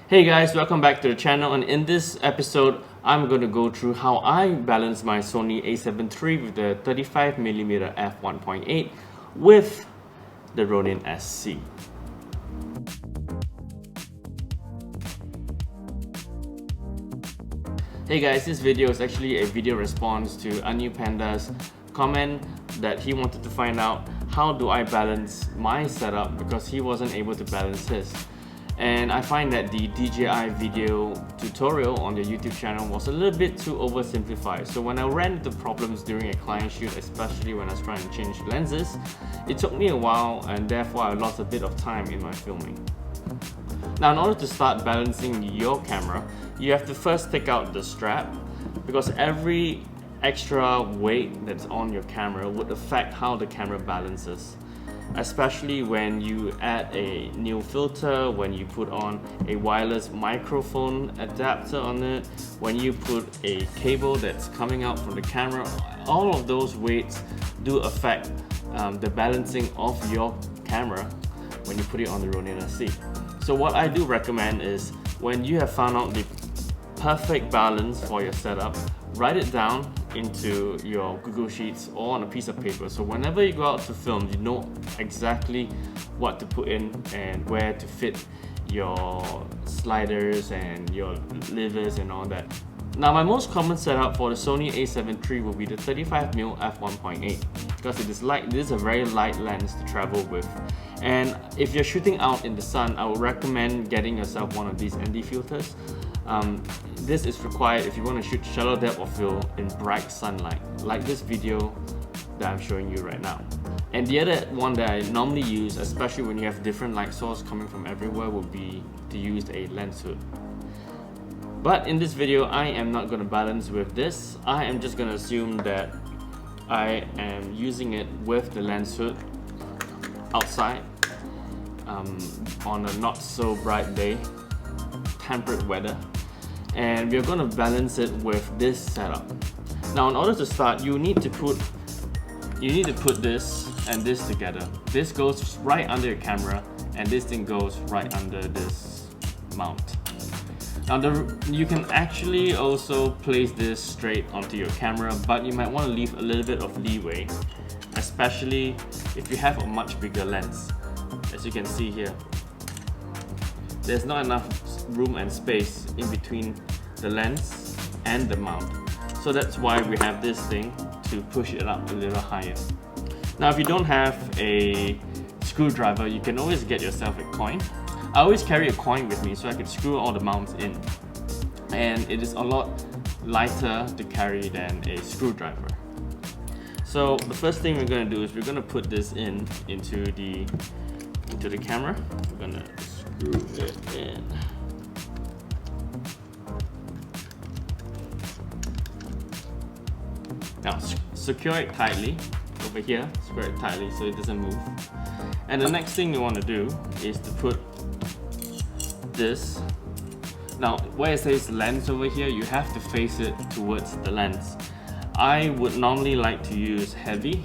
Hey guys, welcome back to the channel, and in this episode I'm going to go through how I balance my Sony A7 III with the 35mm f1.8 with the Ronin SC. Hey guys, this video is actually a video response to Anu Panda's comment that he wanted to find out how do I balance my setup because he wasn't able to balance his. And I find that the DJI video tutorial on the YouTube channel was a little bit too oversimplified. So when I ran into problems during a client shoot, especially when I was trying to change lenses, it took me a while and therefore I lost a bit of time in my filming. Now, in order to start balancing your camera, you have to first take out the strap because every extra weight that's on your camera would affect how the camera balances. Especially when you add a new filter, when you put on a wireless microphone adapter on it, when you put a cable that's coming out from the camera, all of those weights do affect the balancing of your camera when you put it on the Ronin SC. So what I do recommend is when you have found out the perfect balance for your setup, write it down into your Google Sheets or on a piece of paper. So whenever you go out to film, you know exactly what to put in and where to fit your sliders and your levers and all that. Now, my most common setup for the Sony A7 III will be the 35mm f1.8 because it is light. This is a very light lens to travel with. And if you're shooting out in the sun, I would recommend getting yourself one of these ND filters. This is required if you want to shoot shallow depth of field in bright sunlight, like this video that I'm showing you right now. And the other one that I normally use, especially when you have different light source coming from everywhere, would be to use a lens hood. But in this video, I am not going to balance with this. I am just going to assume that I am using it with the lens hood outside on a not so bright day, temperate weather, and we're going to balance it with this setup. Now, in order to start, you need to put this and this together. This goes right under your camera and this thing goes right under this mount. Now, you can actually also place this straight onto your camera, but you might want to leave a little bit of leeway, especially if you have a much bigger lens. As you can see here, there's not enough room and space in between the lens and the mount. So that's why we have this thing to push it up a little higher. Now, if you don't have a screwdriver, you can always get yourself a coin. I always carry a coin with me so I can screw all the mounts in. And it is a lot lighter to carry than a screwdriver. So the first thing we're going to do is we're going to put this into the camera. We're going to screw it in. Now secure it tightly over here, secure it tightly so it doesn't move. And the next thing you want to do is to put this. Now where it says lens over here, you have to face it towards the lens. I would normally like to use heavy.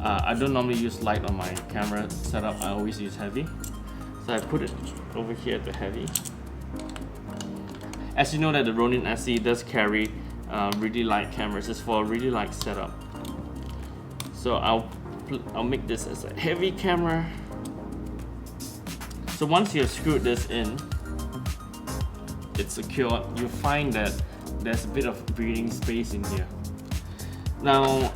I don't normally use light on my camera setup, I always use heavy. So I put it over here to heavy. As you know that the Ronin SC does carry really light cameras. It's for a really light setup. So I'll make this as a heavy camera. So once you've screwed this in, it's secured, you find that there's a bit of breathing space in here. Now,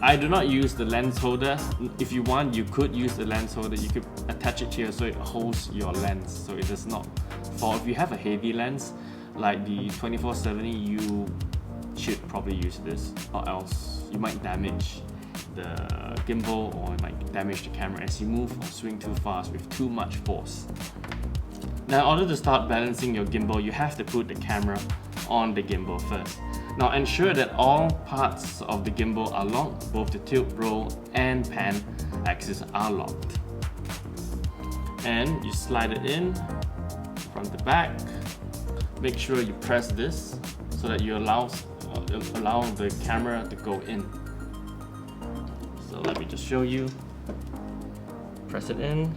I do not use the lens holder. If you want, you could use the lens holder. You could attach it here so it holds your lens, so it does not fall. If you have a heavy lens, like the 2470, you should probably use this, or else you might damage the gimbal or it might damage the camera as you move or swing too fast with too much force. Now, in order to start balancing your gimbal, you have to put the camera on the gimbal first. Now, ensure that all parts of the gimbal are locked, both the tilt, roll and pan axis are locked. And you slide it in from the back. Make sure you press this so that you allow the camera to go in. So let me just show you. Press it in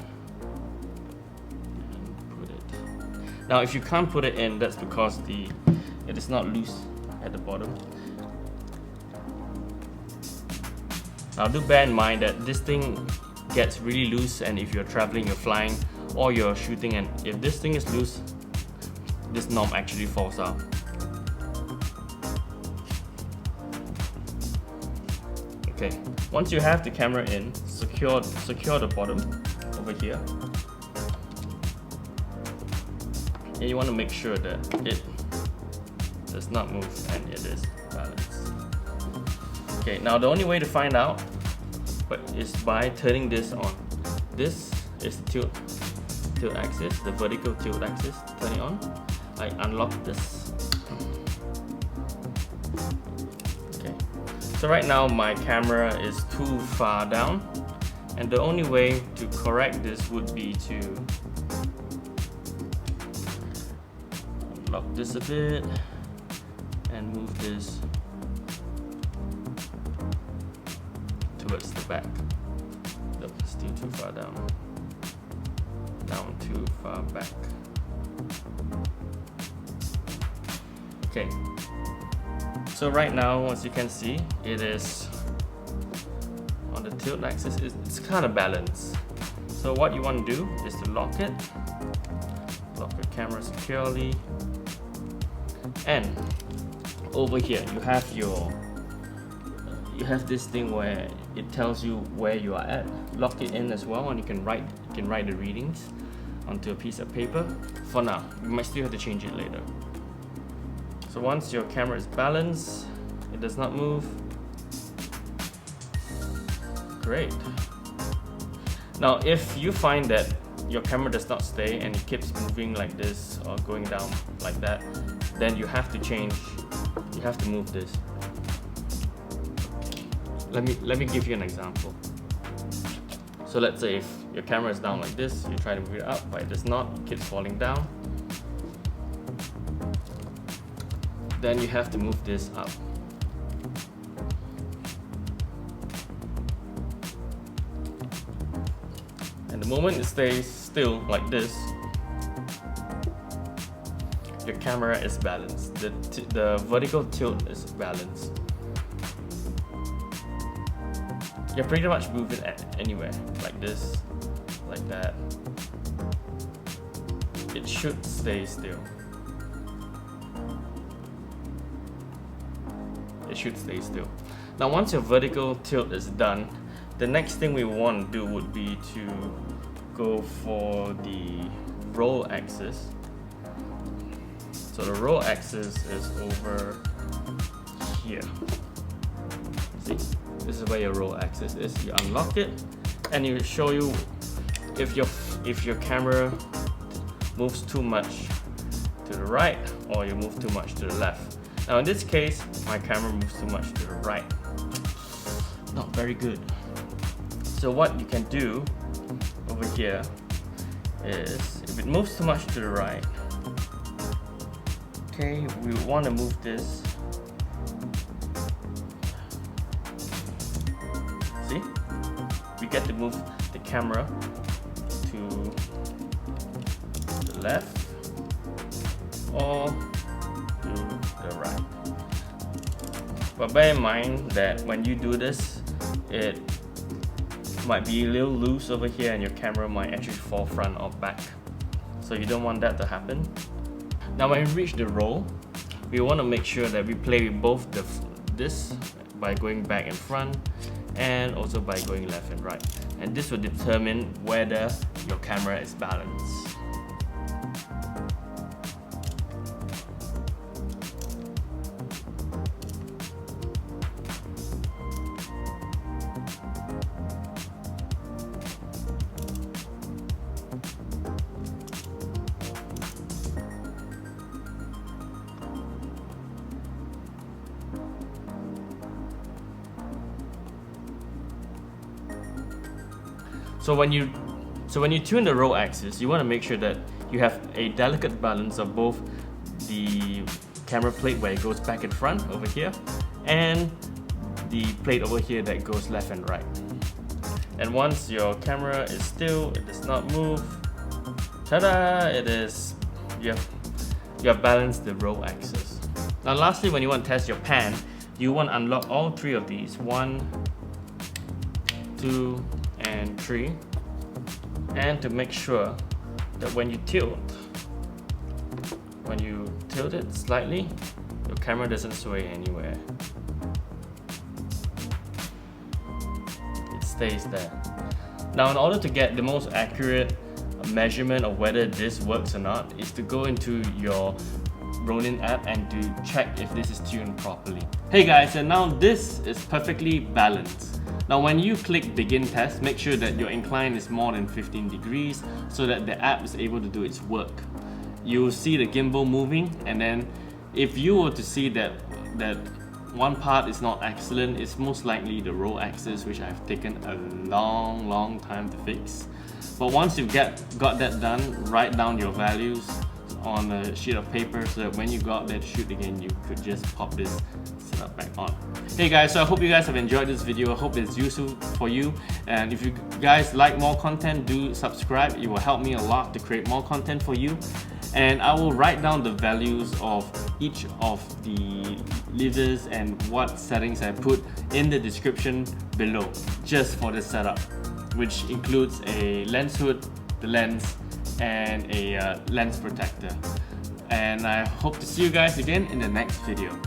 and put it Now if you can't put it in, that's because it is not loose at the bottom. Now do bear in mind that this thing gets really loose, and if you're traveling, you're flying, or you're shooting, and if this thing is loose, this knob actually falls out. Okay, once you have the camera in, secure the bottom over here, and you want to make sure that it does not move and it is balanced. Okay, now the only way to find out is by turning this on. This is the tilt axis, the vertical tilt axis. Turn it on. I unlock this. Okay, so right now my camera is too far down, and the only way to correct this would be to unlock this a bit and move this towards the back. Nope, still too far down. Down too far back. Okay. So right now, as you can see, it is on the tilt axis. It's kind of balanced. So what you want to do is to lock it. Lock your camera securely. And over here, you have this thing where it tells you where you are at. Lock it in as well, and you can write the readings onto a piece of paper. For now, you might still have to change it later. So once your camera is balanced, it does not move. Great. Now, if you find that your camera does not stay and it keeps moving like this or going down like that, then you have to change. You have to move this. Let me give you an example. So let's say if your camera is down like this, you try to move it up, but it does not, it keeps falling down. Then you have to move this up. And the moment it stays still like this, your camera is balanced. The vertical tilt is balanced. You're pretty much moving anywhere, like this, like that. It should stay still. It should stay still. Now once your vertical tilt is done, the next thing we want to do would be to go for the roll axis. So the roll axis is over here. See? This is where your roll axis is. You unlock it, and it will show you if your camera moves too much to the right or you move too much to the left. Now in this case, my camera moves too much to the right. Not very good. So what you can do over here is, if it moves too much to the right, okay, we want to move this. See? We get to move the camera to the left or to the right. But bear in mind that when you do this, it might be a little loose over here and your camera might actually fall front or back. So you don't want that to happen. Now when we reach the roll, we want to make sure that we play with both this by going back and front, and also by going left and right. And this will determine whether your camera is balanced. So when you tune the roll axis, you want to make sure that you have a delicate balance of both the camera plate where it goes back and front over here, and the plate over here that goes left and right. And once your camera is still, it does not move, ta-da! you have balanced the roll axis. Now lastly, when you want to test your pan, you want to unlock all three of these, 1, 2, and 3, and to make sure that when you tilt it slightly, your camera doesn't sway anywhere. It stays there. Now, in order to get the most accurate measurement of whether this works or not, is to go into your Ronin app and to check if this is tuned properly. Hey guys, and now this is perfectly balanced. Now when you click begin test, make sure that your incline is more than 15 degrees so that the app is able to do its work. You'll see the gimbal moving, and then if you were to see that one part is not excellent, it's most likely the roll axis, which I've taken a long time to fix. But once you've got that done, write down your values on a sheet of paper so that when you go out there to shoot again, you could just pop this setup back on. Hey guys, so I hope you guys have enjoyed this video. I hope it's useful for you, and if you guys like more content, do subscribe. It will help me a lot to create more content for you. And I will write down the values of each of the levers and what settings I put in the description below just for this setup, which includes a lens hood, the lens, and a lens protector. And I hope to see you guys again in the next video.